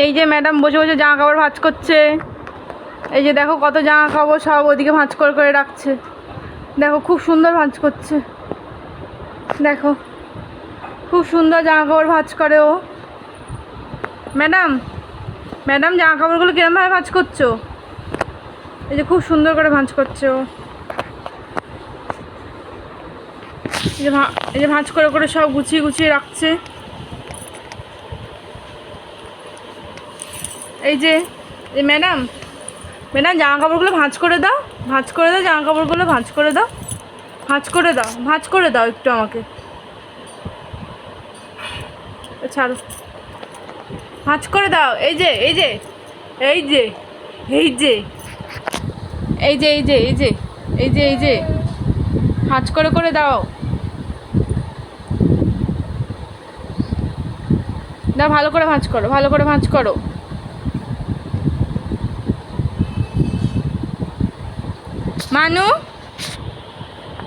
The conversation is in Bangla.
এই যে ম্যাডাম বসে বসে জামা কাপড় ভাঁজ করছে। এই যে দেখো কত জামা কাপড় সব ওদিকে ভাঁজ করে করে রাখছে। দেখো খুব সুন্দর ভাঁজ করছে। দেখো খুব সুন্দর জামা কাপড় ভাঁজ করে ও। ম্যাডাম ম্যাডাম জামা কাপড়গুলো কিরমভাবে ভাঁজ করছো? এই যে খুব সুন্দর করে ভাঁজ করছে ও। এই যে ভাঁজ করে করে সব গুছিয়ে গুছিয়ে রাখছে। এই যে ম্যাডাম ম্যাডাম জামা কাপড়গুলো ভাঁজ করে দাও, ভাঁজ করে দাও, জামা কাপড়গুলো ভাঁজ করে দাও, ভাঁজ করে দাও, ভাঁজ করে দাও একটু আমাকে। ছাড়ো, ভাঁজ করে দাও। এই যে এই যে এই যে এই যে এই যে এই যে এই যে এই যে এই যে ভাঁজ করে করে দাও। দাও, ভালো করে ভাঁজ করো, ভালো করে ভাঁজ করো। মানু